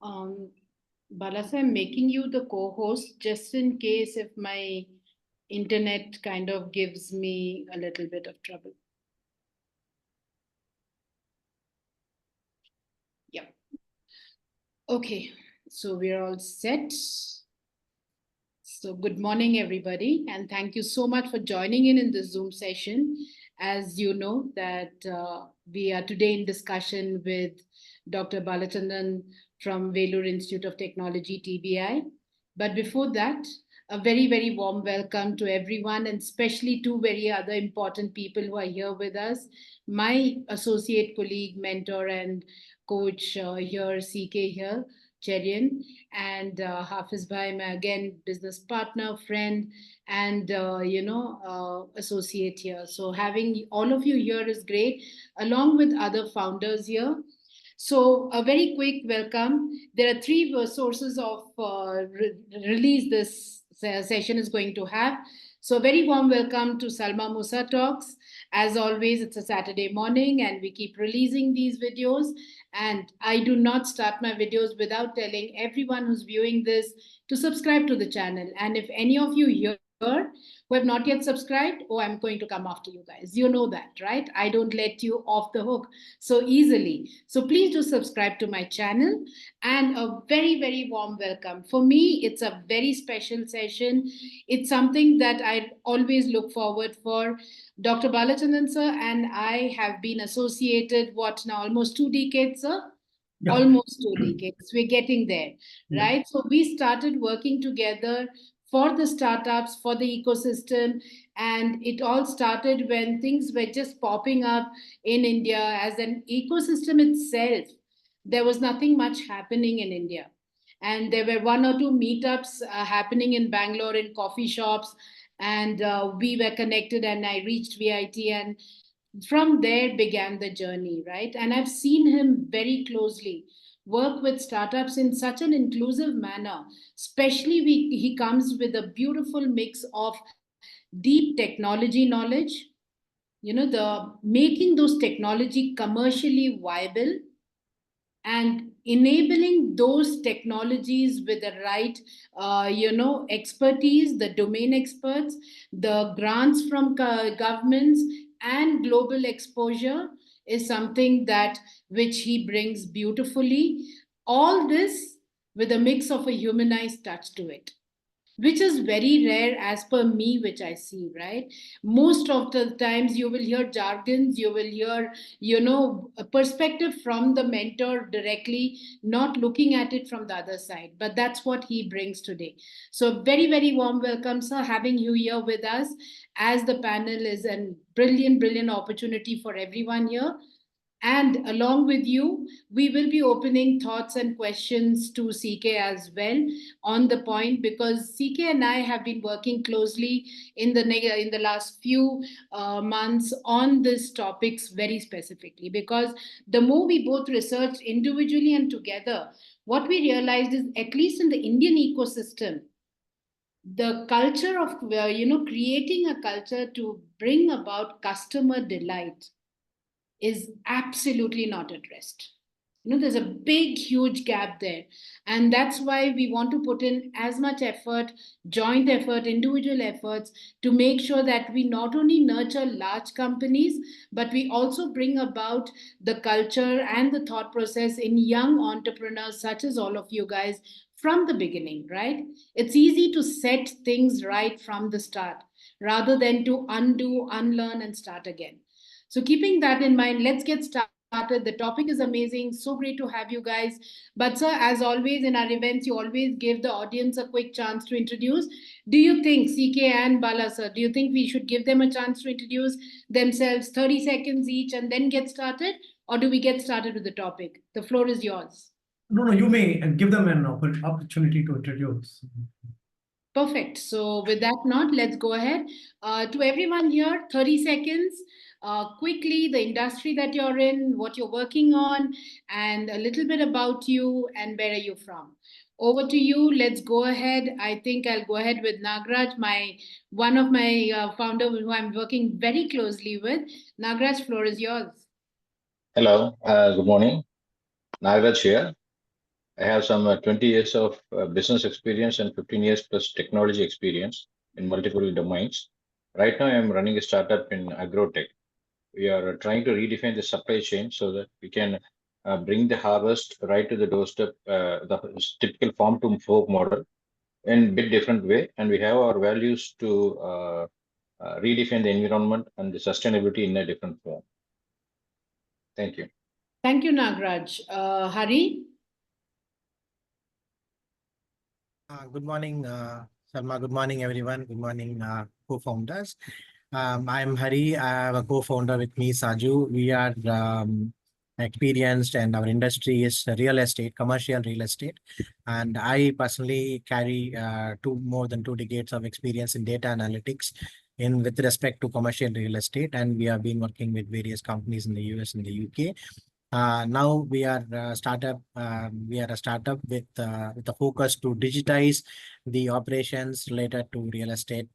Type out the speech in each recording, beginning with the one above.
Um, Balasa, I'm making you the co-host just in case if my internet kind of gives me a little bit of trouble. Yeah. Okay. So we're all set. So good morning, everybody, and thank you so much for joining in this Zoom session. As you know that we are today in discussion with Dr. Balachandran from Vellore Institute of Technology, TBI. But before that, a very, very warm welcome to everyone, and especially two very other important people who are here with us. My associate colleague, mentor, and coach here, CK here, Cherian, and Hafiz Bhai, my again business partner, friend, and associate here. So having all of you here is great, along with other founders here. So a very quick welcome. There are three sources of release this session is going to have. So very warm welcome to Salma Musa Talks. As always, it's a Saturday morning and we keep releasing these videos. And I do not start my videos without telling everyone who's viewing this to subscribe to the channel. And if any of you here who have not yet subscribed, oh, I'm going to come after you guys. You know that, right? I don't let you off the hook so easily. So please do subscribe to my channel, and a very, very warm welcome. For me, it's a very special session. It's something that I always look forward for. Dr. Balachandran sir and I have been associated, what now, almost 2 decades, sir? Yeah. Almost 2 decades. We're getting there, right? So we started working together for the startups, for the ecosystem, and it all started when things were just popping up in India as an ecosystem itself. There was nothing much happening in India. And there were one or two meetups happening in Bangalore in coffee shops, and we were connected, and I reached VIT, and from there began the journey, right? And I've seen him very closely work with startups in such an inclusive manner. Especially, he comes with a beautiful mix of deep technology knowledge, the making those technology commercially viable and enabling those technologies with the right expertise, the domain experts, the grants from governments, and global exposure is something that which he brings beautifully, all this with a mix of a humanized touch to it, which is very rare as per me, which I see, right? Most of the times you will hear jargons, you will hear, a perspective from the mentor directly, not looking at it from the other side. But that's what he brings today. So, very, very warm welcome, sir, having you here with us, as the panel is a brilliant, brilliant opportunity for everyone here. And along with you, we will be opening thoughts and questions to CK as well on the point, because CK and I have been working closely in the last few months on these topics very specifically. Because the more we both researched individually and together, what we realized is, at least in the Indian ecosystem, the culture of creating a culture to bring about customer delight is absolutely not addressed. There's a big huge gap there, and that's why we want to put in as much effort, joint effort, individual efforts, to make sure that we not only nurture large companies, but we also bring about the culture and the thought process in young entrepreneurs such as all of you guys from the beginning, right? It's easy to set things right from the start rather than to undo, unlearn, and start again. So, keeping that in mind, let's get started. The topic is amazing. So great to have you guys. But, sir, as always in our events, you always give the audience a quick chance to introduce. Do you think, CK and Bala, sir, do you think we should give them a chance to introduce themselves, 30 seconds each, and then get started? Or do we get started with the topic? The floor is yours. No, you may give them an opportunity to introduce. Perfect. So, with that note, let's go ahead. To everyone here, 30 seconds. Quickly, the industry that you're in, what you're working on, and a little bit about you and where are you from. Over to you. Let's go ahead. I think I'll go ahead with Nagraj, one of my founder who I'm working very closely with. Nagraj, floor is yours. Hello, good morning. Nagraj here. I have some 20 years of business experience and 15 years plus technology experience in multiple domains. Right now, I am running a startup in agrotech. We are trying to redefine the supply chain so that we can bring the harvest right to the doorstep, the typical farm to fork model in a bit different way. And we have our values to redefine the environment and the sustainability in a different form. Thank you. Thank you, Nagraj. Hari? Good morning, Salma. Good morning, everyone. Good morning, co-founders. I'm Hari. I have a co-founder with me, Saju. We are experienced and our industry is real estate, commercial real estate. And I personally carry more than 2 decades of experience in data analytics with respect to commercial real estate. And we have been working with various companies in the US and the UK. Now we are a startup. We are a startup with a focus to digitize the operations related to real estate,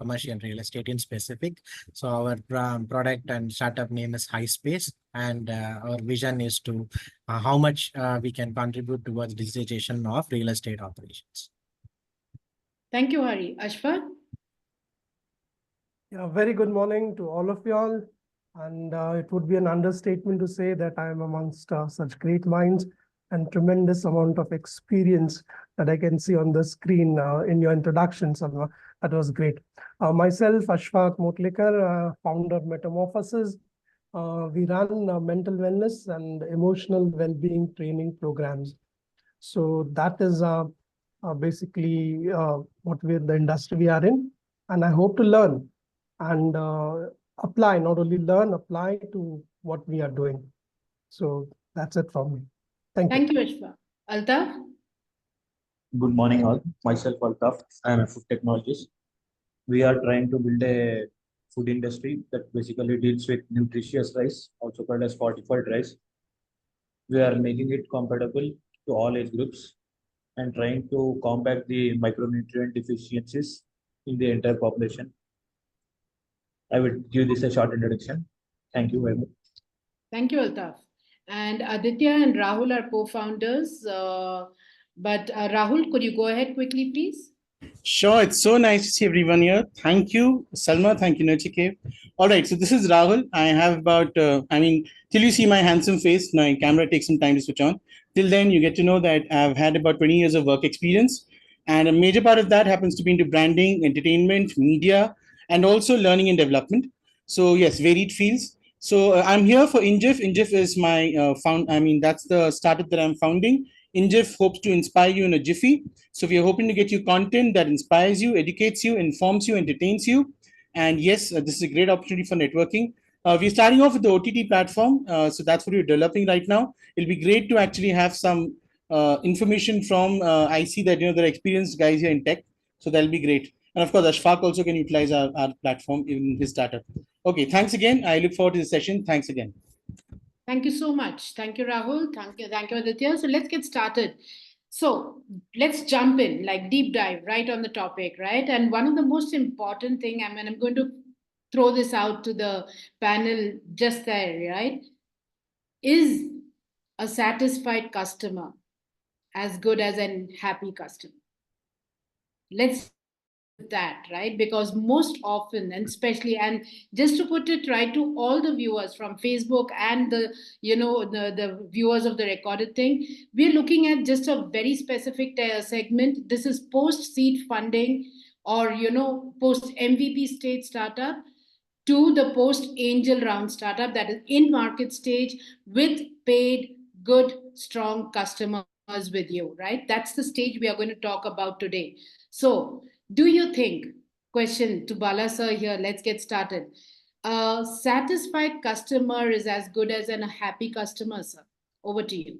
commercial real estate in specific. So our product and startup name is HiSpace, and our vision is to how much we can contribute towards digitization of real estate operations. Thank you, Hari. Ashfaq? Yeah, very good morning to all of y'all. And it would be an understatement to say that I am amongst such great minds and tremendous amount of experience that I can see on the screen in your introduction, Salma. That was great. Myself, Ashfaq Motlekar, founder of Metamorphosis. We run mental wellness and emotional well-being training programs. So that is basically what the industry we are in. And I hope to learn and apply, not only learn, apply to what we are doing. So that's it from me. Thank you. Thank you, Ashfaq. Altaf? Good morning, all. Myself, Altaf. I am a food technologist. We are trying to build a food industry that basically deals with nutritious rice, also called as fortified rice. We are making it compatible to all age groups and trying to combat the micronutrient deficiencies in the entire population. I would give this a short introduction. Thank you very much. Thank you, Altaf. And Aditya and Rahul are co-founders. But Rahul, could you go ahead quickly, please? Sure, it's so nice to see everyone here. Thank you, Salma. Thank you, Nachikev. All right, so this is Rahul. I have about, till you see my handsome face, my camera takes some time to switch on. Till then, you get to know that I've had about 20 years of work experience. And a major part of that happens to be into branding, entertainment, media, and also learning and development. So yes, varied fields. So I'm here for Injif. Injif is my that's the startup that I'm founding. Injif hopes to inspire you in a jiffy. So we are hoping to get you content that inspires you, educates you, informs you, entertains you. And yes, this is a great opportunity for networking. We're starting off with the OTT platform. So that's what we're developing right now. It'll be great to actually have some information from, I see that, there are experienced guys here in tech. So that'll be great. And of course, Ashfaq also can utilize our platform in his startup. Okay, thanks again. I look forward to the session. Thanks again. Thank you so much. Thank you, Rahul. Thank you, Aditya. So let's get started. So let's jump in, like deep dive right on the topic, right? And one of the most important thing, I'm going to throw this out to the panel just there, right? Is a satisfied customer as good as a happy customer? Let's that, right? Because most often, and especially, and just to put it right to all the viewers from Facebook and the the viewers of the recorded thing, we're looking at just a very specific segment. This is post seed funding or post MVP stage startup to the post angel round startup that is in market stage with paid good strong customers with you, right? That's the stage we are going to talk about today. So do you think, question to Bala sir here, let's get started. A satisfied customer is as good as a happy customer, sir. Over to you.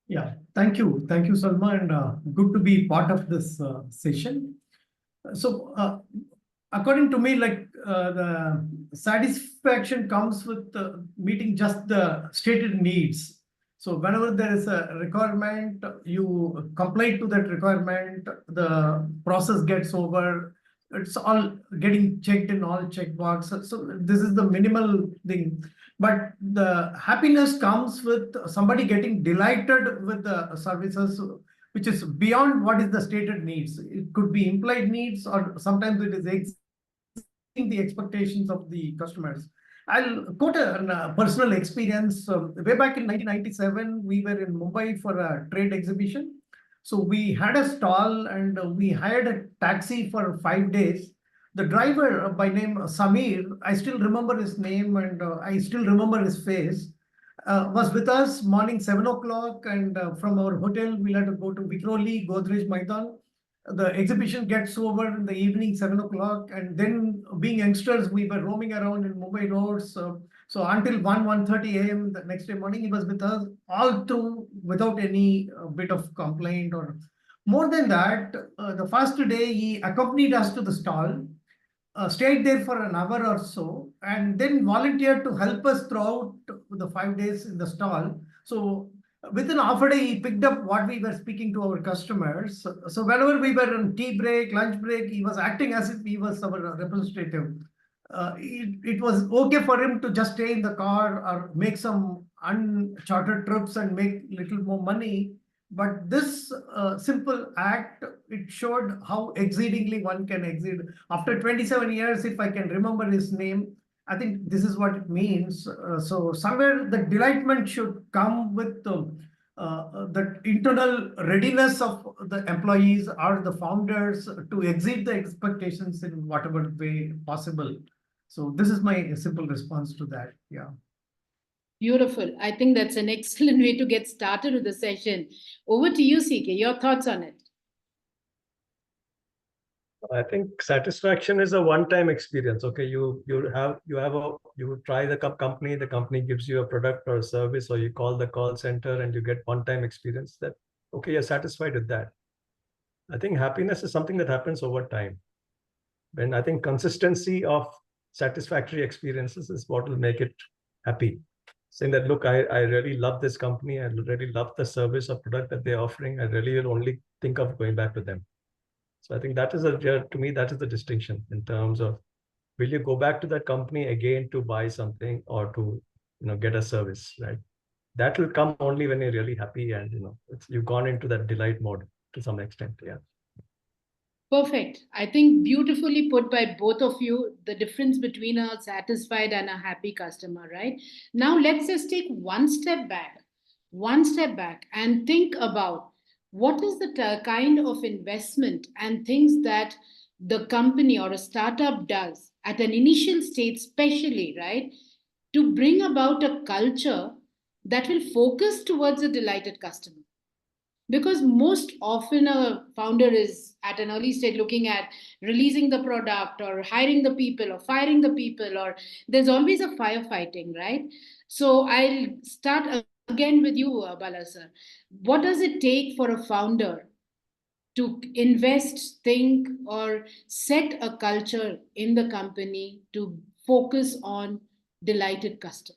Yeah, thank you. Thank you, Salma, and good to be part of this session. So according to me, the satisfaction comes with meeting just the stated needs. So whenever there is a requirement, you comply to that requirement, the process gets over, it's all getting checked in all check boxes. So this is the minimal thing. But the happiness comes with somebody getting delighted with the services, which is beyond what is the stated needs. It could be implied needs, or sometimes it is exceeding the expectations of the customers. I'll quote a personal experience. Way back in 1997, we were in Mumbai for a trade exhibition. So we had a stall and we hired a taxi for 5 days. The driver by name Samir, I still remember his name and I still remember his face, was with us morning 7 o'clock, and from our hotel, we'll have to go to Vikhroli, Godrej Maidan. The exhibition gets over in the evening 7 o'clock, and then being youngsters, we were roaming around in Mumbai roads. So until 1:30 a.m. the next day morning, he was with us all through without any bit of complaint or more than that. The first day he accompanied us to the stall, stayed there for an hour or so, and then volunteered to help us throughout the 5 days in the stall. So within half a day, he picked up what we were speaking to our customers. So whenever we were on tea break, lunch break, he was acting as if he was our representative. It was okay for him to just stay in the car or make some uncharted trips and make little more money. But this simple act, it showed how exceedingly one can exceed. After 27 years, if I can remember his name, I think this is what it means. So somewhere the delightment should come with the internal readiness of the employees or the founders to exceed the expectations in whatever way possible. So this is my simple response to that. Yeah. Beautiful. I think that's an excellent way to get started with the session. Over to you, CK. Your thoughts on it? I think satisfaction is a one-time experience. Okay, you try the company, the company gives you a product or a service, or you call the call center and you get one-time experience. That okay, you're satisfied with that. I think happiness is something that happens over time. When I think consistency of satisfactory experiences is what will make it happy. Saying that, look, I really love this company, I really love the service or product that they're offering, I really will only think of going back to them. So I think that is to me, that is the distinction in terms of, will you go back to that company again to buy something or to, get a service, right? That will come only when you're really happy and, you've gone into that delight mode to some extent. Yeah. Perfect. I think beautifully put by both of you, the difference between a satisfied and a happy customer, right? Now let's just take one step back and think about what is the kind of investment and things that the company or a startup does at an initial stage, especially, right, to bring about a culture that will focus towards a delighted customer. Because most often a founder is at an early stage looking at releasing the product or hiring the people or firing the people, or there's always a firefighting, right? So I'll start again with you, Bala sir. What does it take for a founder to invest, think, or set a culture in the company to focus on delighted customers?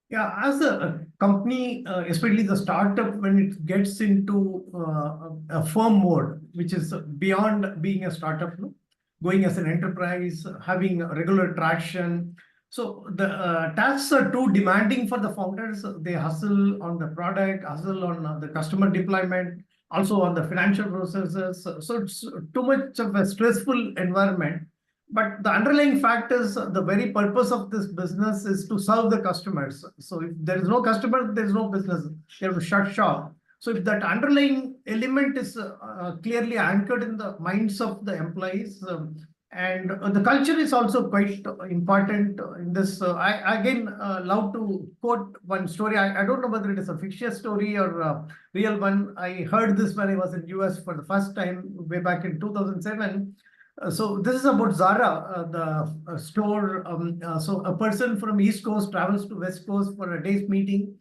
Yeah, as a company, especially the startup, when it gets into a firm mode, which is beyond being a startup, going as an enterprise, having regular traction. So the tasks are too demanding for the founders. They hustle on the product, hustle on the customer deployment, also on the financial processes. So it's too much of a stressful environment. But the underlying fact is the very purpose of this business is to serve the customers. So if there is no customer, there is no business. You have to shut shop. So if that underlying element is clearly anchored in the minds of the employees, and the culture is also quite important in this. I again love to quote one story. I don't know whether it is a fictitious story or a real one. I heard this when I was in US for the first time way back in 2007. So this is about Zara, the store. So a person from East Coast travels to West Coast for a day's meeting.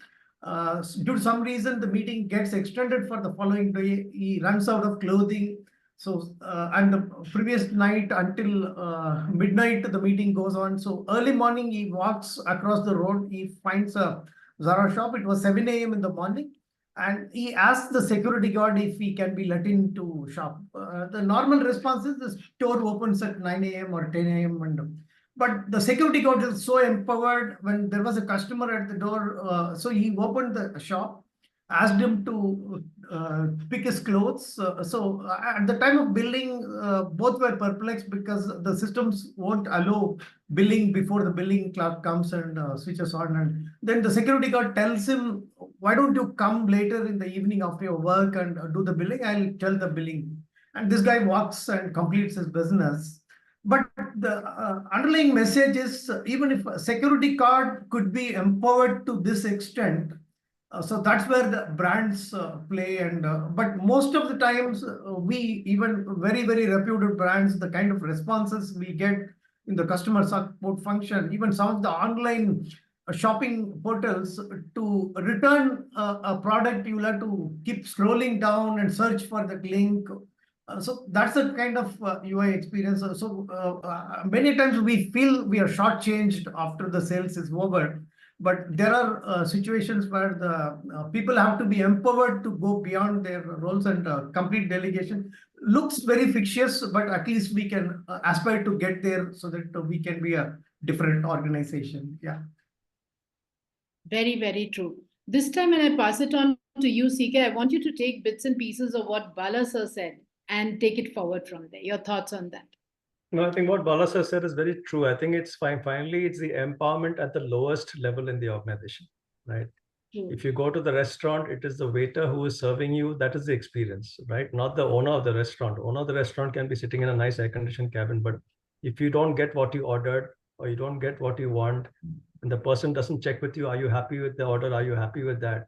Due to some reason, the meeting gets extended for the following day. He runs out of clothing. So, and the previous night until midnight, the meeting goes on. So early morning, he walks across the road. He finds a Zara shop. It was 7 a.m. in the morning. And he asked the security guard if he can be let into shop. The normal response is the store opens at 9 a.m. or 10 a.m. But the security guard is so empowered when there was a customer at the door. So he opened the shop, asked him to pick his clothes. So at the time of billing, both were perplexed because the systems won't allow billing before the billing clerk comes and switches on. And then the security guard tells him, why don't you come later in the evening after your work and do the billing? I'll tell the billing. And this guy walks and completes his business. But the underlying message is, even if a security guard could be empowered to this extent, so that's where the brands play. And but most of the times, we even very, very reputed brands, the kind of responses we get in the customer support function, even some of the online shopping portals, to return a product, you will have to keep scrolling down and search for that link. So that's the kind of UI experience. Many times we feel we are shortchanged after the sales is over. But there are situations where the people have to be empowered to go beyond their roles, and complete delegation looks very fictitious, but at least we can aspire to get there so that we can be a different organization. Yeah. Very, very true. This time when I pass it on to you, CK, I want you to take bits and pieces of what Bala sir said and take it forward from there. Your thoughts on that? No, I think what Bala sir said is very true. I think it's fine. Finally, it's the empowerment at the lowest level in the organization, right? True. If you go to the restaurant, it is the waiter who is serving you. That is the experience, right? Not the owner of the restaurant. Owner of the restaurant can be sitting in a nice air-conditioned cabin, but if you don't get what you ordered, or you don't get what you want, and the person doesn't check with you, are you happy with the order? Are you happy with that?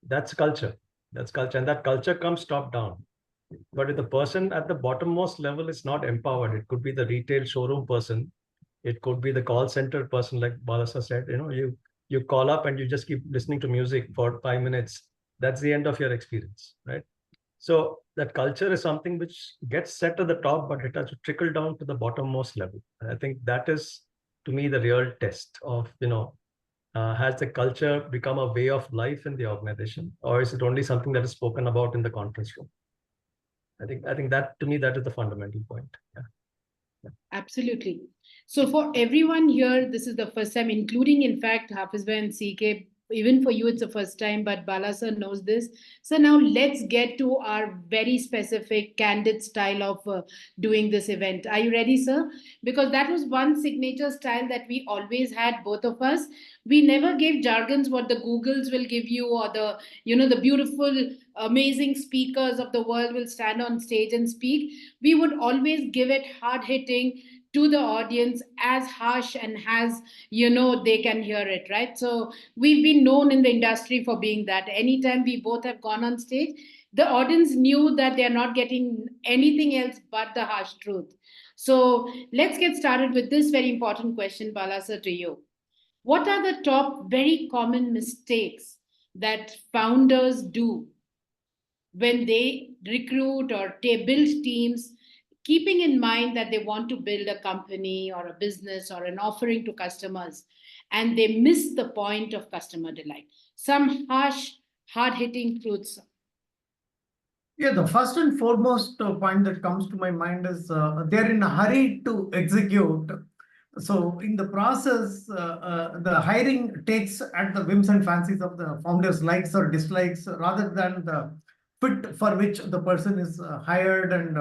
That's culture. That's culture. And that culture comes top down. But if the person at the bottommost level is not empowered, it could be the retail showroom person, it could be the call center person, like Balasa said, you call up and you just keep listening to music for 5 minutes. That's the end of your experience, right? So that culture is something which gets set at the top, but it has to trickle down to the bottommost level. And I think that is, to me, the real test of, has the culture become a way of life in the organization, or is it only something that is spoken about in the conference room? I think that, to me, that is the fundamental point. Yeah. Absolutely. So for everyone here, this is the first time, including, in fact, Hafiz Bhai and CK. Even for you, it's the first time, but Bala sir knows this. So now let's get to our very specific, candid style of doing this event. Are you ready, sir? Because that was one signature style that we always had, both of us. We never gave jargons what the Googles will give you, or the, the beautiful, amazing speakers of the world will stand on stage and speak. We would always give it hard hitting to the audience, as harsh and as they can hear it, right? So we've been known in the industry for being that. Anytime we both have gone on stage, the audience knew that they're not getting anything else but the harsh truth. So let's get started with this very important question, Bala sir, to you. What are the top very common mistakes that founders do when they recruit or they build teams, keeping in mind that they want to build a company or a business or an offering to customers, and they miss the point of customer delight? Some harsh, hard-hitting truths. Yeah, the first and foremost point that comes to my mind is they're in a hurry to execute. So in the process, the hiring takes at the whims and fancies of the founder's likes or dislikes, rather than the fit for which the person is hired. And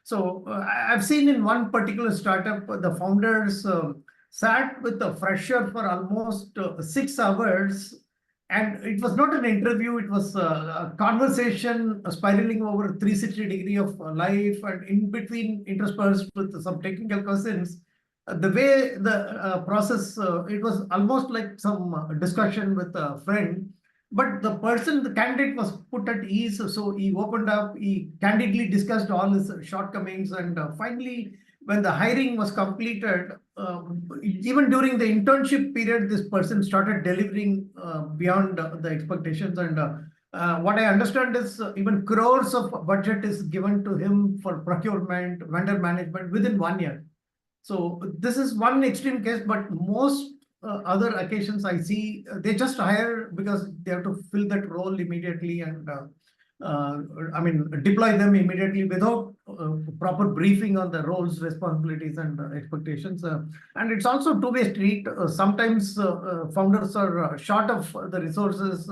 so I've seen in one particular startup, the founders sat with the fresher for almost 6 hours. And it was not an interview, it was a conversation spiraling over 360 degree of life, and in between interspersed with some technical questions. The way the process, it was almost like some discussion with a friend. But the candidate was put at ease. So he opened up, he candidly discussed all his shortcomings. And finally, when the hiring was completed, even during the internship period, this person started delivering beyond the expectations. And what I understand is even crores of budget is given to him for procurement, vendor management within 1 year. So this is one extreme case, but most other occasions I see they just hire because they have to fill that role immediately and I mean deploy them immediately without proper briefing on the roles, responsibilities, and expectations. And it's also two-way street. Sometimes founders are short of the resources.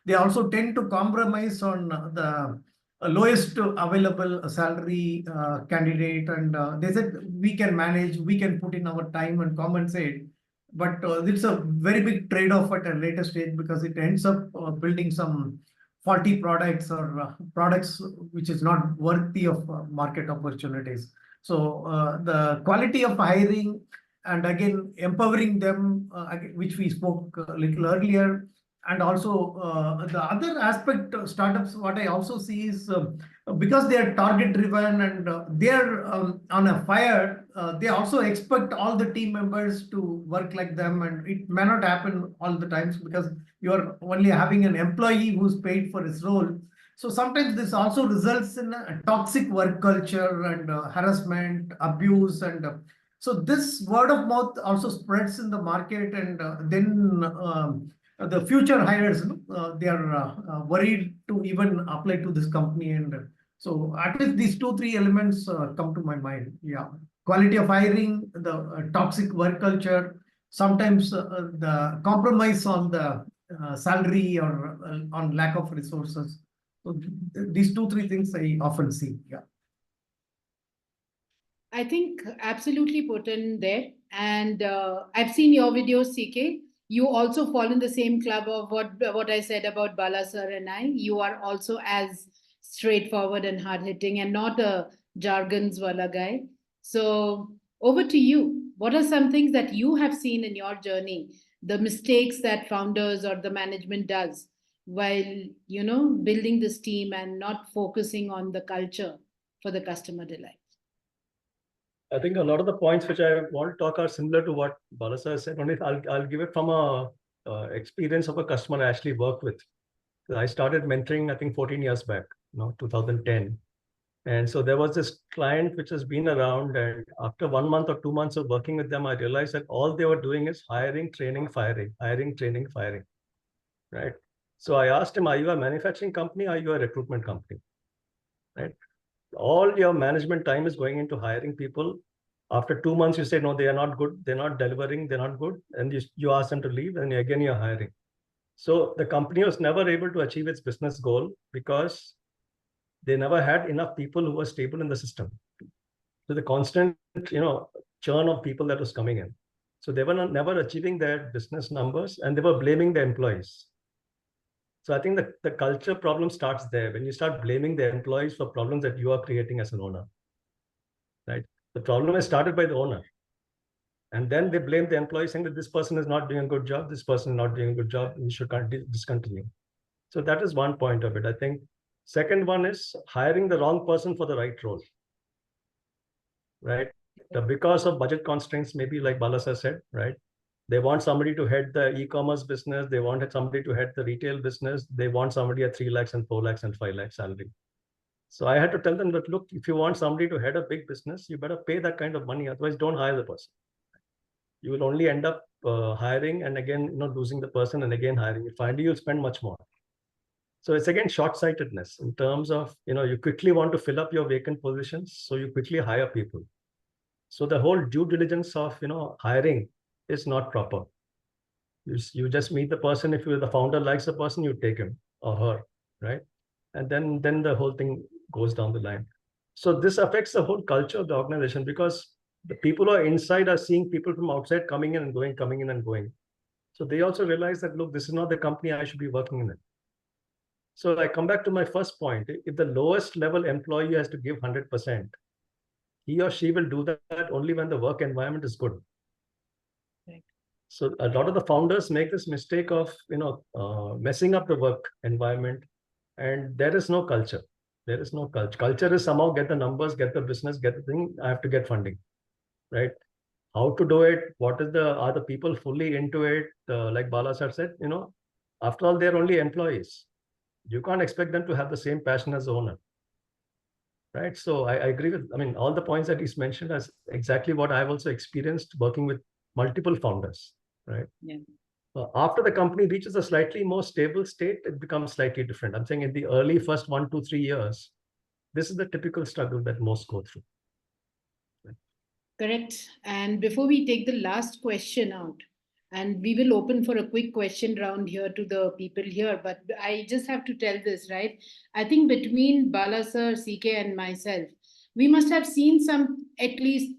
They also tend to compromise on the lowest available salary candidate, and they said we can manage, we can put in our time and compensate. But it's a very big trade-off at a later stage because it ends up building some faulty products or products which is not worthy of market opportunities. So the quality of hiring and again empowering them, which we spoke a little earlier, and also the other aspect of startups, what I also see is because they are target driven and they're on a fire, they also expect all the team members to work like them, and it may not happen all the times because you're only having an employee who's paid for his role. So sometimes this also results in a toxic work culture and harassment, abuse, and so this word of mouth also spreads in the market, and then the future hires, they are worried to even apply to this company. And so at least these 2-3 elements come to my mind. Yeah, quality of hiring, the toxic work culture, sometimes the compromise on the salary or on lack of resources. So these 2-3 things I often see. Yeah. I think absolutely put in there. And I've seen your videos, CK. You also fall in the same club of what I said about Bala sir and I. You are also as straightforward and hard hitting and not a jargons wala guy. So over to you. What are some things that you have seen in your journey, the mistakes that founders or the management does while, you know, building this team and not focusing on the culture for the customer delight? I think a lot of the points which I want to talk are similar to what Balasa said. Only I'll give it from a experience of a customer I actually worked with. I started mentoring, I think 14 years back, 2010. And so there was this client which has been around, and after 1 month or 2 months of working with them, I realized that all they were doing is hiring, training, firing, hiring, training, firing, right? So I asked him, are you a manufacturing company? Or are you a recruitment company, right? All your management time is going into hiring people. After 2 months, you say, no, they are not good. They're not delivering. They're not good. And you ask them to leave, and again, you're hiring. So the company was never able to achieve its business goal because they never had enough people who were stable in the system. So the constant, churn of people that was coming in. So they were never achieving their business numbers, and they were blaming the employees. So I think the culture problem starts there when you start blaming the employees for problems that you are creating as an owner, right? The problem is started by the owner. And then they blame the employees saying that this person is not doing a good job, this person is not doing a good job, and you should discontinue. So that is one point of it. I think second one is hiring the wrong person for the right role, right? Because of budget constraints, maybe like Balasa said, right? They want somebody to head the e-commerce business. They wanted somebody to head the retail business. They want somebody at 3 lakhs and 4 lakhs and 5 lakhs salary. So I had to tell them that, look, if you want somebody to head a big business, you better pay that kind of money. Otherwise, don't hire the person. You will only end up hiring and again, losing the person and again hiring. Finally, you'll spend much more. So it's again short-sightedness in terms of, you quickly want to fill up your vacant positions. So you quickly hire people. So the whole due diligence of, hiring is not proper. You just meet the person. If the founder likes the person, you take him or her, right? And then the whole thing goes down the line. So this affects the whole culture of the organization because the people who are inside are seeing people from outside coming in and going, coming in and going. So they also realize that, look, this is not the company I should be working in. So I come back to my first point. If the lowest level employee has to give 100%, he or she will do that only when the work environment is good. Right. So a lot of the founders make this mistake of, messing up the work environment, and there is no culture. There is no culture. Culture is somehow get the numbers, get the business, get the thing. I have to get funding, right? How to do it? What is are the people fully into it? Like Bala sir said, after all, they're only employees. You can't expect them to have the same passion as the owner. Right. So I agree with, all the points that he's mentioned as exactly what I've also experienced working with multiple founders. right? Yeah. After the company reaches a slightly more stable state, it becomes slightly different. I'm saying in the early first 1, 2, 3 years, this is the typical struggle that most go through. Correct. And before we take the last question out, and we will open for a quick question round here to the people here, but I just have to tell this, right? I think between Bala sir, CK, and myself, we must have seen some at least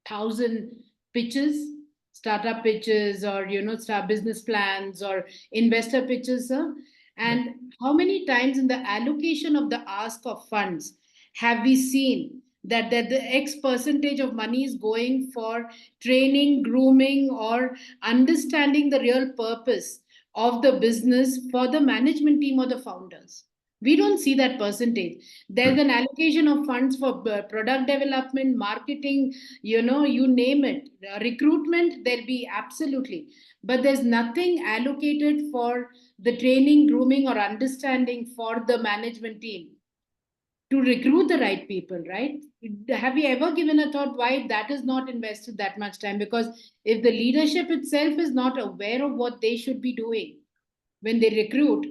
1,000 pitches, startup pitches, or start business plans or investor pitches, sir. And how many times in the allocation of the ask of funds have we seen that the X percentage of money is going for training, grooming, or understanding the real purpose of the business for the management team or the founders? We don't see that percentage. There's an allocation of funds for product development, marketing, you name it. Recruitment, there'll be absolutely. But there's nothing allocated for the training, grooming, or understanding for the management team to recruit the right people, right? Have you ever given a thought why that is not invested that much time? Because if the leadership itself is not aware of what they should be doing when they recruit,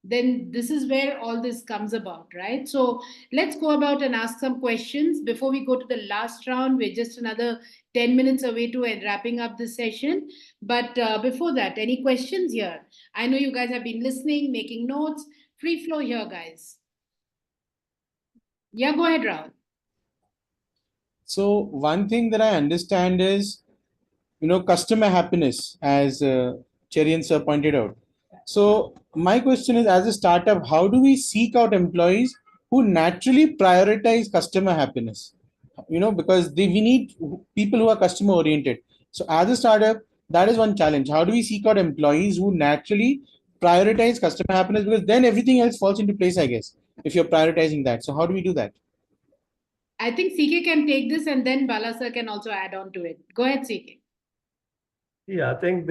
then this is where all this comes about, right? So let's go about and ask some questions before we go to the last round. We're just another 10 minutes away to wrapping up this session. But before that, any questions here? I know you guys have been listening, making notes. Free flow here, guys. Yeah, go ahead, Rahul. So one thing that I understand is, customer happiness, as Cherian sir pointed out. So my question is, as a startup, how do we seek out employees who naturally prioritize customer happiness? Because we need people who are customer oriented. So as a startup, that is one challenge. How do we seek out employees who naturally prioritize customer happiness? Because then everything else falls into place, I guess, if you're prioritizing that. So how do we do that? I think CK can take this and then Bala sir can also add on to it. Go ahead, CK. Yeah, I think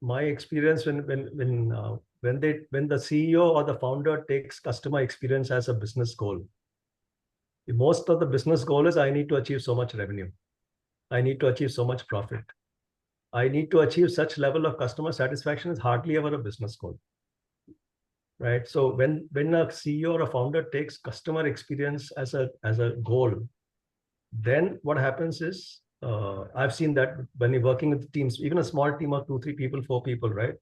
my experience when the CEO or the founder takes customer experience as a business goal, most of the business goal is I need to achieve so much revenue, I need to achieve so much profit, I need to achieve such level of customer satisfaction is hardly ever a business goal, right? So when a CEO or a founder takes customer experience as a goal, then what happens is, I've seen that when you're working with teams, even a small team of 2, 3 people, 4 people, right?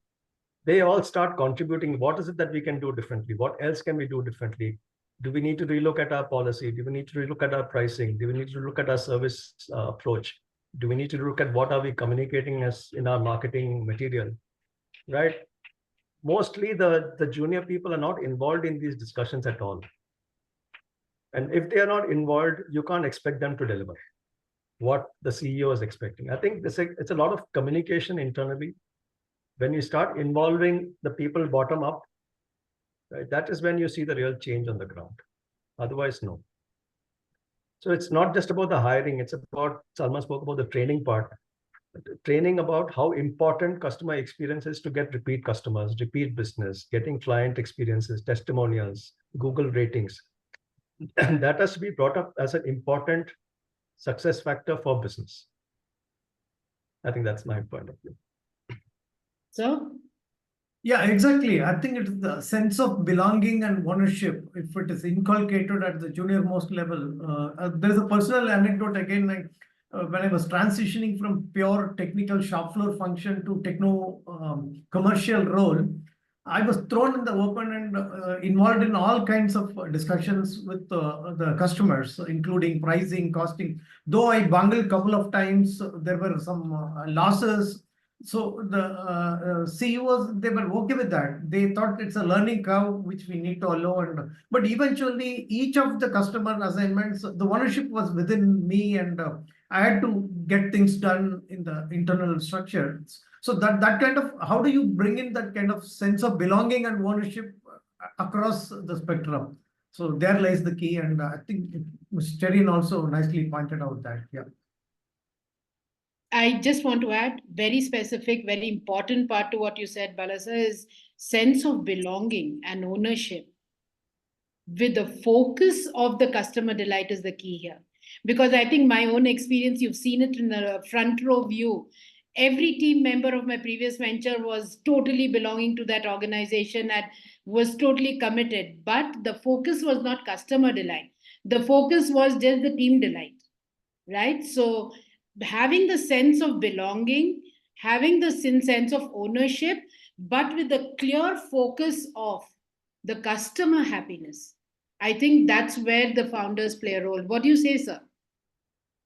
They all start contributing. What is it that we can do differently? What else can we do differently? Do we need to relook at our policy? Do we need to relook at our pricing? Do we need to look at our service approach? Do we need to look at what are we communicating as in our marketing material, right? Mostly the junior people are not involved in these discussions at all. And if they are not involved, you can't expect them to deliver what the CEO is expecting. I think it's a lot of communication internally. When you start involving the people bottom up, right, that is when you see the real change on the ground. Otherwise, no. So it's not just about the hiring. It's about, Salma spoke about the training part. Training about how important customer experience is to get repeat customers, repeat business, getting client experiences, testimonials, Google ratings. And that has to be brought up as an important success factor for business. I think that's my point of view. So, yeah, exactly. I think it's the sense of belonging and ownership. If it is inculcated at the junior most level, there's a personal anecdote again. When I was transitioning from pure technical shop floor function to techno commercial role, I was thrown in the open and involved in all kinds of discussions with the customers, including pricing, costing. Though I bungled a couple of times, there were some losses. So the CEOs, they were okay with that. They thought it's a learning curve which we need to allow. But eventually, each of the customer assignments, the ownership was within me, and I had to get things done in the internal structure. So that kind of, how do you bring in that kind of sense of belonging and ownership across the spectrum? So there lies the key, and I think Mr. Cherian also nicely pointed out that, yeah. I just want to add very specific, very important part to what you said, Balasa, is sense of belonging and ownership with the focus of the customer delight is the key here. Because I think my own experience, you've seen it in the front row view. Every team member of my previous venture was totally belonging to that organization and was totally committed. But the focus was not customer delight. The focus was just the team delight, right? So having the sense of belonging, having the sense of ownership, but with a clear focus of the customer happiness. I think that's where the founders play a role. What do you say, sir?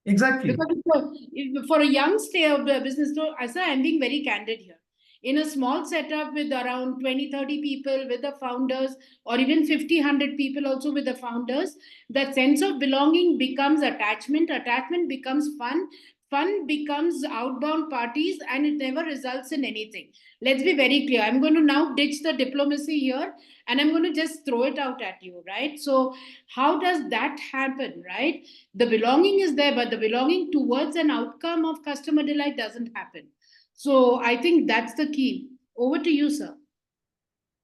Exactly. Because for a young stay of the business, so I'm being very candid here. In a small setup with around 20, 30 people with the founders, or even 50, 100 people also with the founders, that sense of belonging becomes attachment. Attachment becomes fun. Fun becomes outbound parties, and it never results in anything. Let's be very clear. I'm going to now ditch the diplomacy here and I'm going to just throw it out at you, right? So, how does that happen, right? The belonging is there, but the belonging towards an outcome of customer delight doesn't happen. So I think that's the key. Over to you, sir.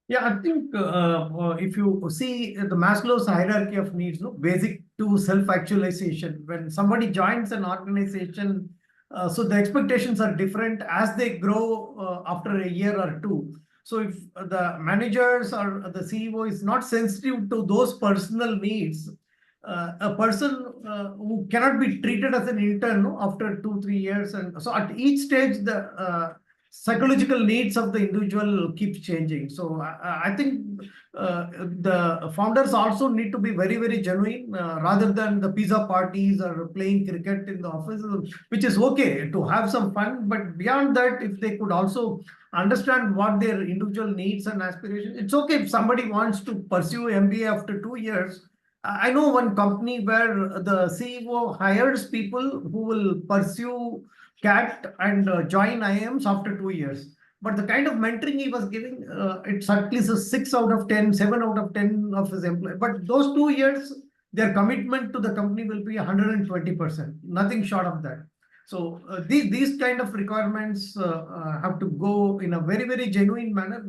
Yeah, I think if you see the Maslow's hierarchy of needs, no, basic to self-actualization. When somebody joins an organization, so the expectations are different as they grow after a year or two. So if the managers or the CEO is not sensitive to those personal needs, a person who cannot be treated as an intern, no, after 2-3 years, and so at each stage the psychological needs of the individual keep changing. So I think the founders also need to be very, very genuine rather than the pizza parties or playing cricket in the office, which is okay to have some fun. But beyond that, if they could also understand what their individual needs and aspirations, it's okay if somebody wants to pursue MBA after 2 years. I know one company where the CEO hires people who will pursue CAT and join IIMs after 2 years. But the kind of mentoring he was giving, it's at least a 6 out of 10, 7 out of 10 of his employees. But those 2 years, their commitment to the company will be 120%, nothing short of that. So these kind of requirements have to go in a very, very genuine manner.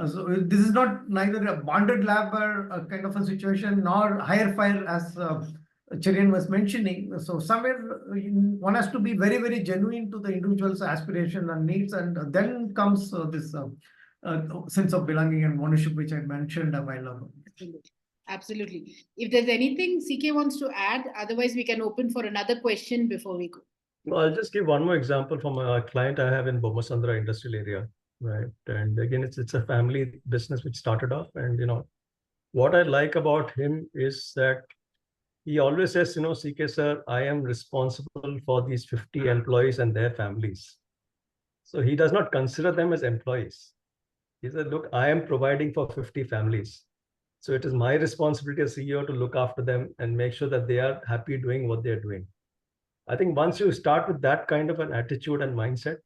So this is not neither a bonded labor kind of a situation nor hire fire as Cherian was mentioning. So somewhere one has to be very, very genuine to the individual's aspiration and needs, and then comes this sense of belonging and ownership, which I mentioned a while ago. Absolutely. Absolutely. If there's anything CK wants to add, otherwise we can open for another question before we go. No, I'll just give one more example from a client I have in Bommasandra industrial area, right? And again, it's a family business which started off, and what I like about him is that he always says, CK sir, I am responsible for these 50 employees and their families. So he does not consider them as employees. He said, look, I am providing for 50 families. So it is my responsibility as CEO to look after them and make sure that they are happy doing what they're doing. I think once you start with that kind of an attitude and mindset,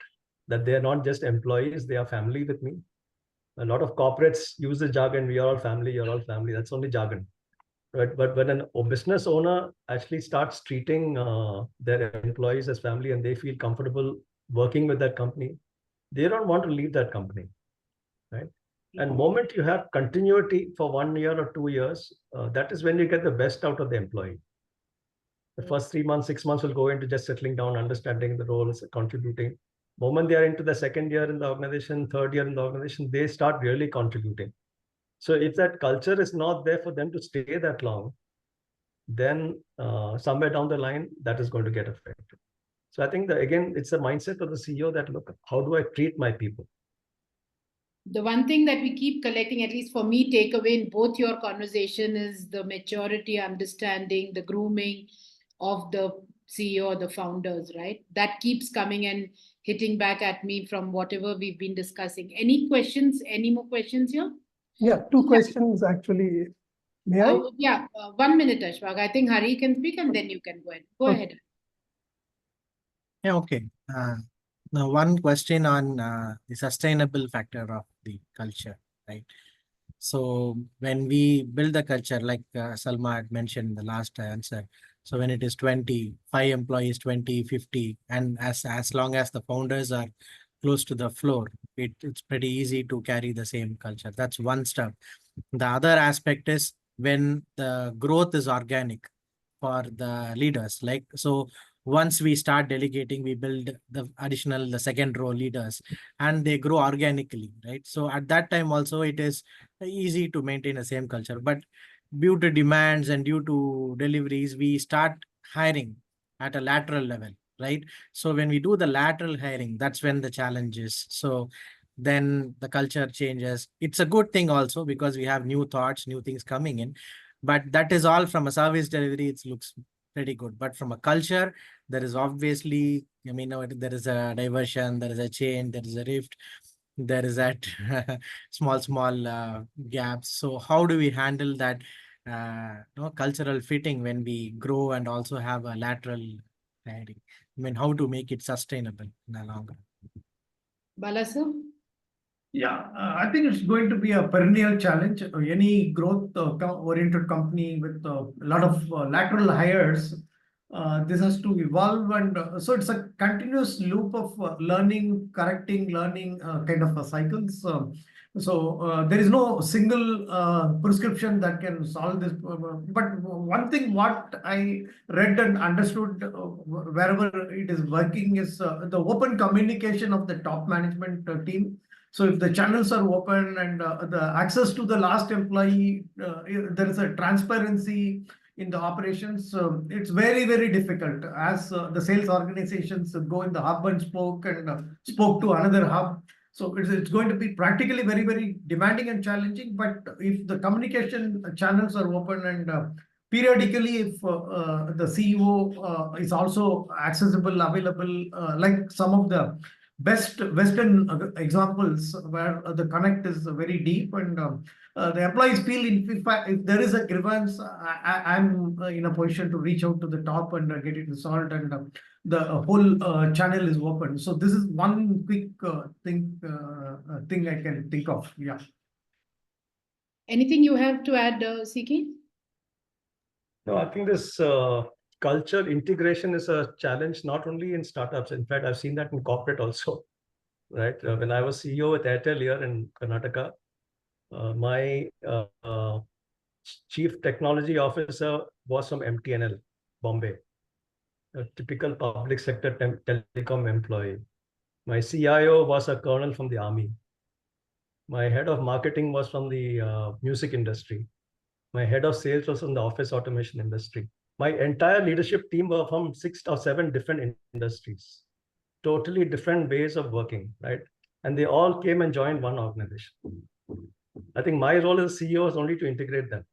that they're not just employees, they are family with me. A lot of corporates use the jargon, we are all family, you're all family. That's only jargon. Right? But when a business owner actually starts treating their employees as family and they feel comfortable working with that company, they don't want to leave that company, right? And moment you have continuity for 1 year or 2 years, that is when you get the best out of the employee. The first 3 months, 6 months will go into just settling down, understanding the roles, contributing. Moment they are into the second year in the organization, third year in the organization, they start really contributing. So if that culture is not there for them to stay that long, then somewhere down the line, that is going to get affected. So I think that, again, it's a mindset of the CEO that, look, how do I treat my people? The one thing that we keep collecting, at least for me, takeaway in both your conversation is the maturity, understanding, the grooming of the CEO or the founders, right? That keeps coming and hitting back at me from whatever we've been discussing. Any questions? Any more questions here? Yeah, two questions actually. May I? 1 minute, Ashfaq. I think Hari can speak and then you can go ahead. Go ahead. Yeah, okay. Now, one question on the sustainable factor of the culture, right? So when we build the culture, like Salma had mentioned in the last answer, so when it is 20, 5 employees, 20, 50, and as long as the founders are close to the floor, it's pretty easy to carry the same culture. That's one step. The other aspect is when the growth is organic for the leaders. Like, so once we start delegating, we build the second row leaders, and they grow organically, right? So at that time also it is easy to maintain the same culture, but due to demands and due to deliveries, we start hiring at a lateral level, right? So when we do the lateral hiring, that's when the challenge is. So then the culture changes. It's a good thing also because we have new thoughts, new things coming in, but that is all from a service delivery. It looks pretty good, but from a culture, there is obviously, I mean, there is a diversion, there is a change, there is a rift, there is that small gaps. So how do we handle that cultural fitting when we grow and also have a lateral hiring? I mean, how to make it sustainable in the long run? Bala sir? Yeah, I think it's going to be a perennial challenge. Any growth oriented company with a lot of lateral hires, this has to evolve, and so it's a continuous loop of learning, correcting, learning kind of a cycles. So there is no single prescription that can solve this. But one thing what I read and understood wherever it is working is the open communication of the top management team. So if the channels are open and the access to the last employee, there is a transparency in the operations. It's very, very difficult as the sales organizations go in the hub and spoke to another hub. So it's going to be practically very, very demanding and challenging. But if the communication channels are open and periodically, if the CEO is also accessible, available, like some of the best Western examples where the connect is very deep, and the employees feel if there is a grievance, I'm in a position to reach out to the top and get it resolved, and the whole channel is open. So this is one quick thing I can think of. Yeah. Anything you have to add, CK? No, I think this culture integration is a challenge not only in startups. In fact, I've seen that in corporate also, right? When I was CEO at Airtel here in Karnataka, my chief technology officer was from MTNL, Bombay, a typical public sector telecom employee. My CIO was a colonel from the army. My head of marketing was from the music industry. My head of sales was from the office automation industry. My entire leadership team were from 6 or 7 different industries, totally different ways of working, right? And they all came and joined one organization. I think my role as CEO is only to integrate them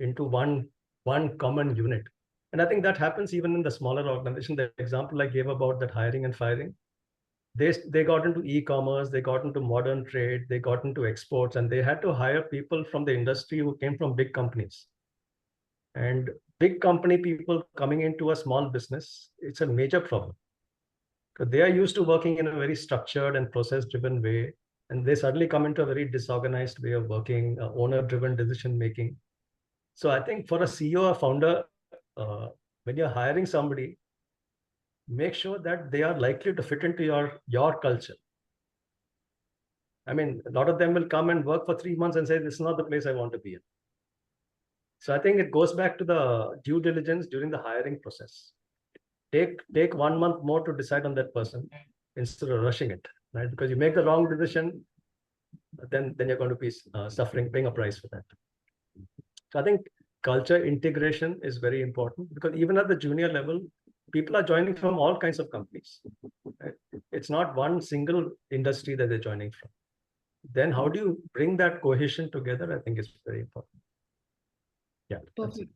into one common unit. And I think that happens even in the smaller organization. The example I gave about that hiring and firing, they got into e-commerce, they got into modern trade, they got into exports, and they had to hire people from the industry who came from big companies. And big company people coming into a small business, it's a major problem. Because they are used to working in a very structured and process-driven way, and they suddenly come into a very disorganized way of working, owner-driven decision-making. So I think for a CEO or founder, when you're hiring somebody, make sure that they are likely to fit into your culture. I mean, a lot of them will come and work for 3 months and say, this is not the place I want to be in. So I think it goes back to the due diligence during the hiring process. Take 1 month more to decide on that person instead of rushing it, right? Because you make the wrong decision, then you're going to be paying a price for that. So I think culture integration is very important, because even at the junior level, people are joining from all kinds of companies. Right? It's not one single industry that they're joining from. Then how do you bring that cohesion together? I think is very important. Yeah. Perfect.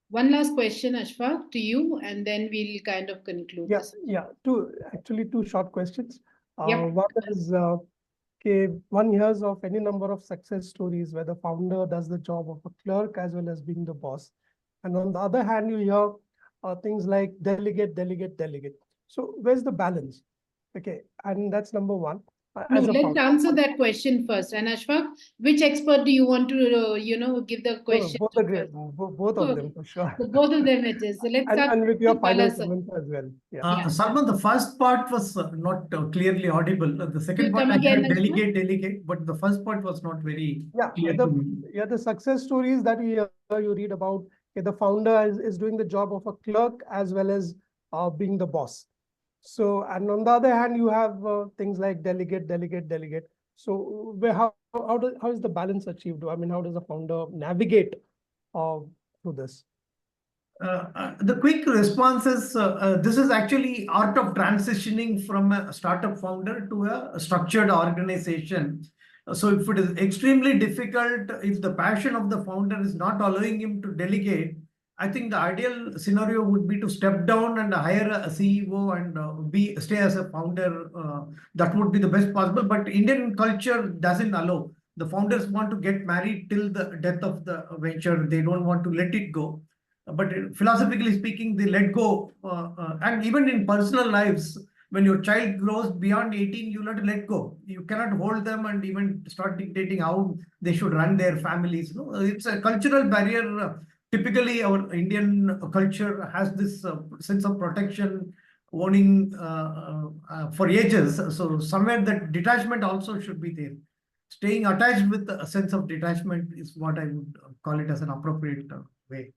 One last question, Ashfaq, to you, and then we'll kind of conclude. Yes, yeah. Two short questions. Yep. One is, okay, one hears of any number of success stories where the founder does the job of a clerk as well as being the boss. And on the other hand, you hear things like delegate. So where's the balance? Okay, and that's number one. No, let's answer that question first. And Ashfaq, which expert do you want to, give the question? Both of them for sure. So both of them it is. So let's start and with your final Bala, comment as well. Yeah. Salman, the first part was not clearly audible. The second part, I heard delegate, but the first part was not very clear to me. The success stories that you read about, okay, the founder is doing the job of a clerk as well as being the boss. So, and on the other hand, you have things like delegate. So how is the balance achieved? I mean, how does the founder navigate through this? The quick response is this is actually art of transitioning from a startup founder to a structured organization. So if it is extremely difficult, if the passion of the founder is not allowing him to delegate, I think the ideal scenario would be to step down and hire a CEO and stay as a founder. That would be the best possible. But Indian culture doesn't allow. The founders want to get married till the death of the venture. They don't want to let it go. But philosophically speaking, they let go. And even in personal lives, when your child grows beyond 18, you have to let go. You cannot hold them and even start dictating how they should run their families. No, it's a cultural barrier. Typically, our Indian culture has this sense of protection, owning for ages. So somewhere that detachment also should be there. Staying attached with a sense of detachment is what I would call it as an appropriate way.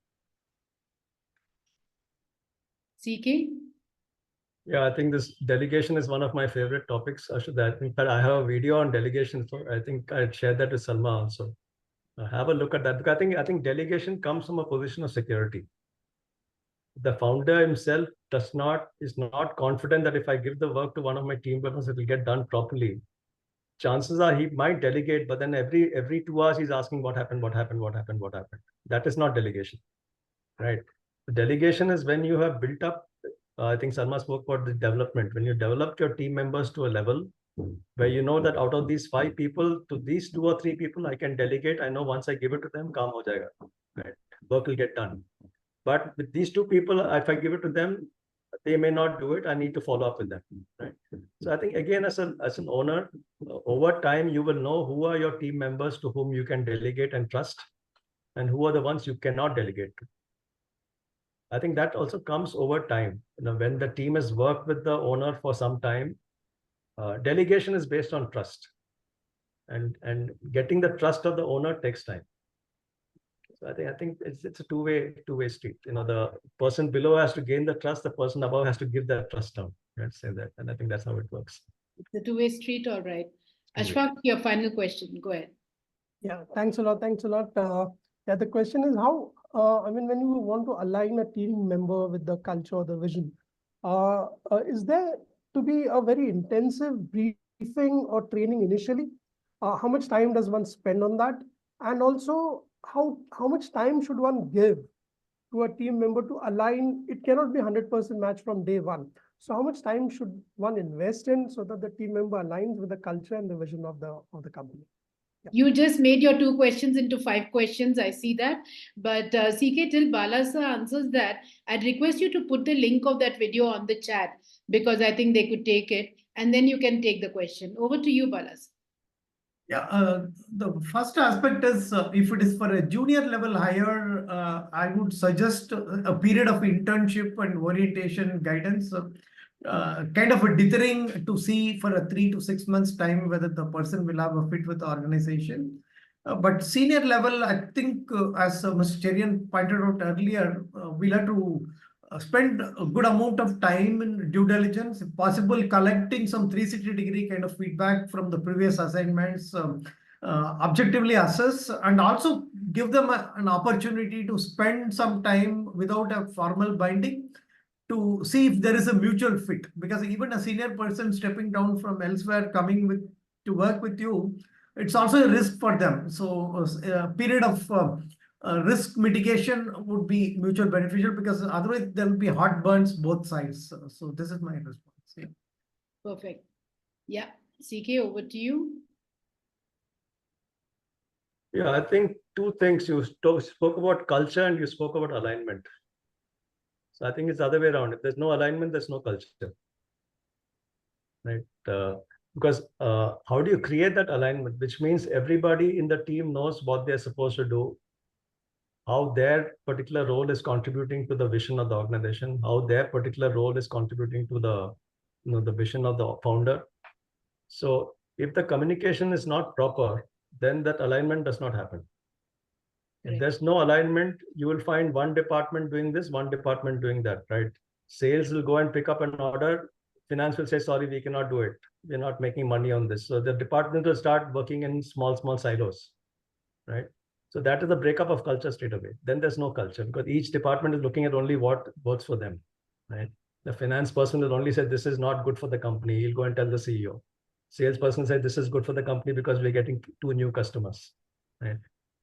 CK? Yeah, I think this delegation is one of my favorite topics. In fact, I have a video on delegation. So I think I'd share that with Salma also. Have a look at that, because I think delegation comes from a position of security. The founder himself is not confident that if I give the work to one of my team members, it will get done properly. Chances are he might delegate, but then every 2 hours he's asking what happened. That is not delegation, right? The delegation is when you have built up. I think Salma spoke about the development. When you develop your team members to a level where you know that out of these 5 people, to these 2 or 3 people, I can delegate. I know once I give it to them, kaam ho jayega, right? Work will get done. But with these 2 people, if I give it to them, they may not do it. I need to follow up with them, right? So I think again, as an owner, over time, you will know who are your team members to whom you can delegate and trust, and who are the ones you cannot delegate to. I think that also comes over time. When the team has worked with the owner for some time, delegation is based on trust, and getting the trust of the owner takes time. So I think it's a two-way street. The person below has to gain the trust, the person above has to give that trust down. Let's say that, and I think that's how it works. It's a two-way street, all right. Ashfaq, your final question. Go ahead. Yeah, thanks a lot. Yeah, the question is how, when you want to align a team member with the culture or the vision, is there to be a very intensive briefing or training initially? How much time does one spend on that? And also, how much time should one give to a team member to align? It cannot be 100% match from day one. So how much time should one invest in so that the team member aligns with the culture and the vision of the company? You just made your 2 questions into 5 questions. I see that. But CK, till Balasa answers that, I'd request you to put the link of that video on the chat, because I think they could take it, and then you can take the question. Over to you, Balasa. Yeah, the first aspect is if it is for a junior level hire, I would suggest a period of internship and orientation guidance, kind of a dithering to see for a 3 to 6 months time whether the person will have a fit with the organization. But senior level, I think, as Mr. Cherian pointed out earlier, we'll have to spend a good amount of time in due diligence, if possible, collecting some 360-degree kind of feedback from the previous assignments, objectively assess, and also give them an opportunity to spend some time without a formal binding to see if there is a mutual fit. Because even a senior person stepping down from elsewhere coming to work with you, it's also a risk for them. So a period of risk mitigation would be mutual beneficial, because otherwise there will be heartburns both sides. So this is my response. Yeah. Perfect. Yeah. CK, over to you. Yeah, I think 2 things. You spoke about culture and you spoke about alignment. So I think it's the other way around. If there's no alignment, there's no culture, right? Because how do you create that alignment? Which means everybody in the team knows what they're supposed to do, how their particular role is contributing to the vision of the organization, how their particular role is contributing to the vision of the founder. So if the communication is not proper, then that alignment does not happen. If there's no alignment, you will find one department doing this, one department doing that, right? Sales will go and pick up an order. Finance will say, sorry, we cannot do it. We're not making money on this. So the department will start working in small silos, right? So that is the breakup of culture straight away. Then there's no culture because each department is looking at only what works for them, right? The finance person will only say, this is not good for the company. He'll go and tell the CEO. Salesperson said, this is good for the company because we're getting 2 new customers, right?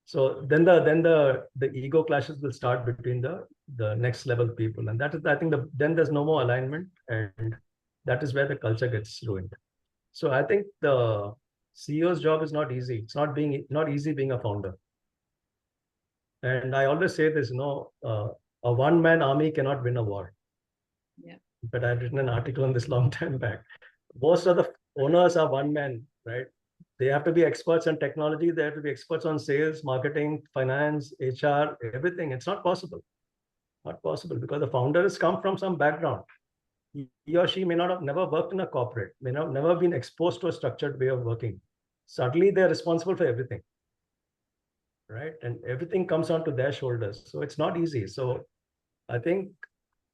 So then the ego clashes will start between the next level people. And that is, I think, then there's no more alignment, and that is where the culture gets ruined. So I think the CEO's job is not easy. It's not easy being a founder. And I always say this, a one-man army cannot win a war. Yeah. But I've written an article on this long time back. Most of the owners are one man, right? They have to be experts on technology. They have to be experts on sales, marketing, finance, HR, everything. It's not possible. Not possible because the founder has come from some background. He or she may not have never worked in a corporate, may not never been exposed to a structured way of working. Suddenly they're responsible for everything, right? And everything comes onto their shoulders. So it's not easy. So I think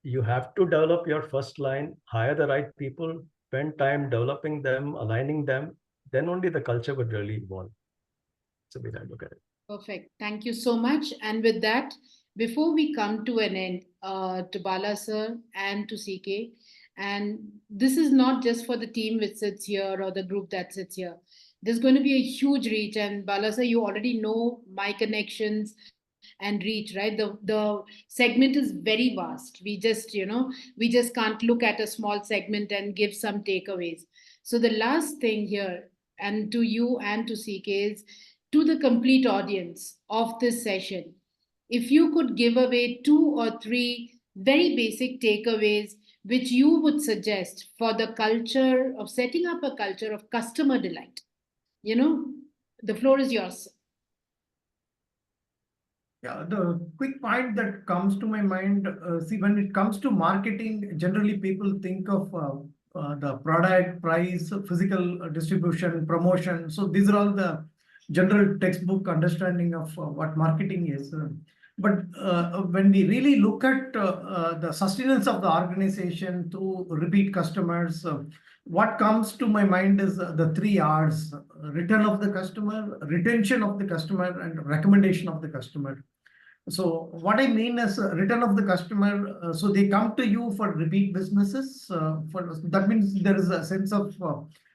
you have to develop your first line, hire the right people, spend time developing them, aligning them, then only the culture would really evolve. It's a way I look at it. Perfect. Thank you so much. And with that, before we come to an end, to Bala sir and to CK, and this is not just for the team which sits here or the group that sits here. There's going to be a huge reach, and Bala sir, you already know my connections and reach, right? The segment is very vast. We just can't look at a small segment and give some takeaways. So the last thing here, and to you and to CK, is to the complete audience of this session, if you could give away 2 or 3 very basic takeaways which you would suggest for the culture of setting up a culture of customer delight. The floor is yours. Yeah, the quick point that comes to my mind, see, when it comes to marketing, generally people think of the product, price, physical distribution, promotion. So these are all the general textbook understanding of what marketing is. But when we really look at the sustenance of the organization through repeat customers, what comes to my mind is the 3 R's: return of the customer, retention of the customer, and recommendation of the customer. So what I mean is return of the customer. So they come to you for repeat businesses. That means there is a sense of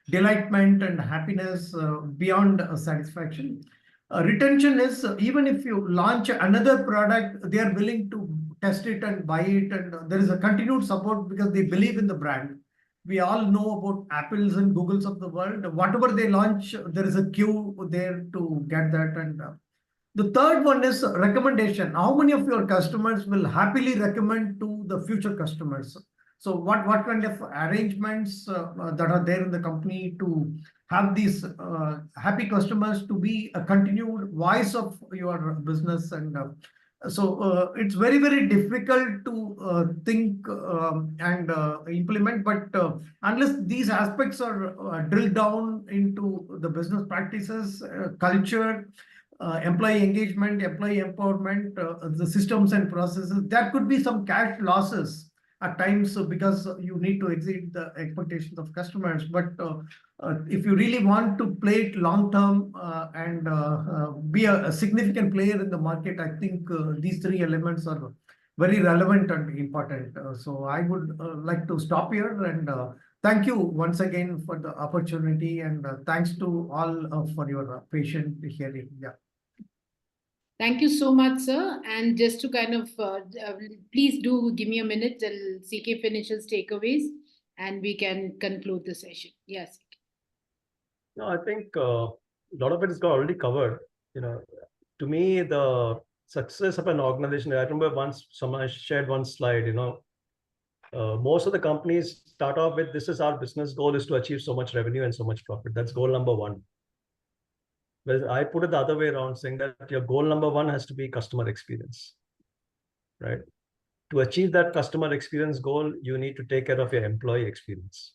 delightment and happiness beyond satisfaction. Retention is even if you launch another product, they are willing to test it and buy it, and there is a continued support because they believe in the brand. We all know about Apples and Googles of the world. Whatever they launch, there is a queue there to get that. And the third one is recommendation. How many of your customers will happily recommend to the future customers? So what kind of arrangements that are there in the company to have these happy customers to be a continued voice of your business? And so it's very, very difficult to think and implement, but unless these aspects are drilled down into the business practices, culture, employee engagement, employee empowerment, the systems and processes, there could be some cash losses at times because you need to exceed the expectations of customers. But if you really want to play it long term and be a significant player in the market, I think these 3 elements are very relevant and important. So I would like to stop here and thank you once again for the opportunity, and thanks to all for your patient hearing. Yeah. Thank you so much, sir. And just to kind of, please do give me a minute till CK finishes takeaways and we can conclude the session. Yes. No, I think a lot of it is already covered. To me, the success of an organization, I remember once someone shared one slide, most of the companies start off with, this is our business goal is to achieve so much revenue and so much profit. That's goal number 1. Well, I put it the other way around, saying that your goal number 1 has to be customer experience, right? To achieve that customer experience goal, you need to take care of your employee experience.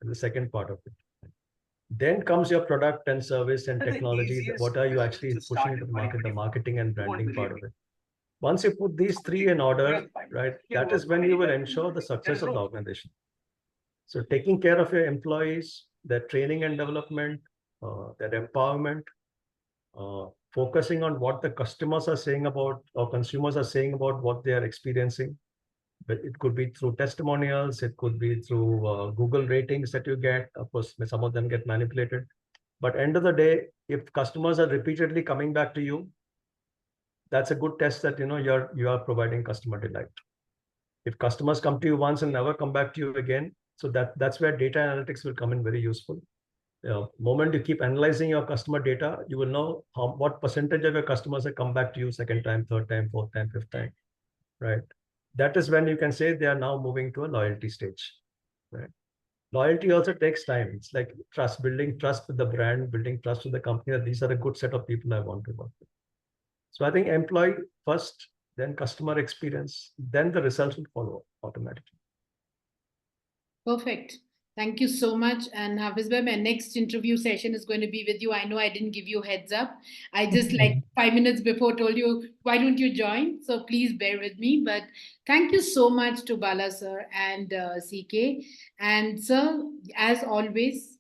And the second part of it. Then comes your product and service and technology. What are you actually pushing into the market, the marketing and branding part of it. Once you put these three in order, right, that is when you will ensure the success of the organization. So taking care of your employees, their training and development, their empowerment, focusing on what the customers are saying about or consumers are saying about what they are experiencing. But it could be through testimonials, it could be through Google ratings that you get. Of course, some of them get manipulated. But end of the day, if customers are repeatedly coming back to you, that's a good test that you are providing customer delight. If customers come to you once and never come back to you again, so that's where data analytics will come in very useful. Moment you keep analyzing your customer data, you will know what percentage of your customers have come back to you second time, third time, fourth time, fifth time, right? That is when you can say they are now moving to a loyalty stage, right? Loyalty also takes time. It's like trust, building trust with the brand, building trust with the company that these are a good set of people I want to work with. So I think employee first, then customer experience, then the results will follow automatically. Perfect. Thank you so much. And Hafiz bhai, my next interview session is going to be with you. I know I didn't give you heads up. I just like 5 minutes before told you, why don't you join? So please bear with me. But thank you so much to Bala sir and CK. And sir, as always,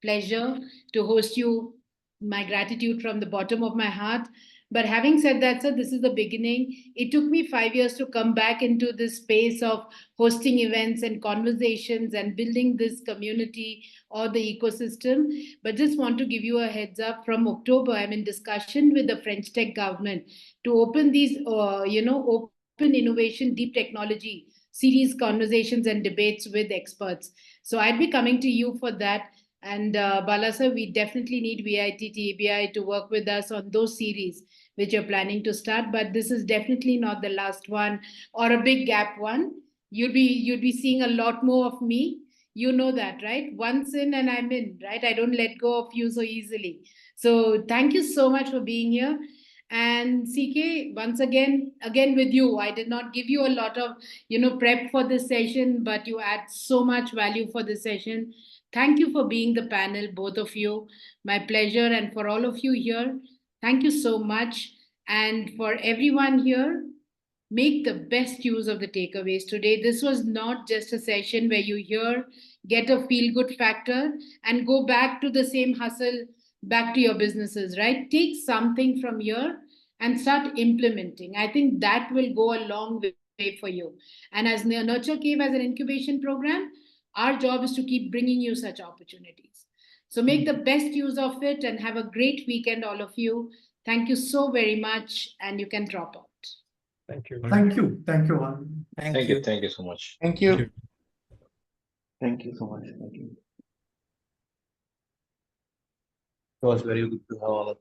pleasure to host you. My gratitude from the bottom of my heart. But having said that, sir, this is the beginning. It took me 5 years to come back into this space of hosting events and conversations and building this community or the ecosystem. But just want to give you a heads up. From October, I'm in discussion with the French Tech government to open these, open innovation, deep technology series conversations and debates with experts. So I'd be coming to you for that. And Bala sir, we definitely need VIT TBI to work with us on those series which you're planning to start. But this is definitely not the last one or a big gap one. You'd be seeing a lot more of me. You know that, right? Once in and I'm in, right? I don't let go of you so easily. So thank you so much for being here. And CK, once again with you. I did not give you a lot of prep for this session, but you add so much value for this session. Thank you for being the panel, both of you. My pleasure. And for all of you here, thank you so much. And for everyone here, make the best use of the takeaways today. This was not just a session where you hear, get a feel-good factor, and go back to the same hustle, back to your businesses, right? Take something from here and start implementing. I think that will go a long way for you. And as Nurture Cave as an incubation program, our job is to keep bringing you such opportunities. So make the best use of it and have a great weekend, all of you. Thank you so very much. And you can drop out. Thank you. Thank you. Thank you all. Thank you. Thank you so much. Thank you. Thank you so much. Thank you. It was very good to have all of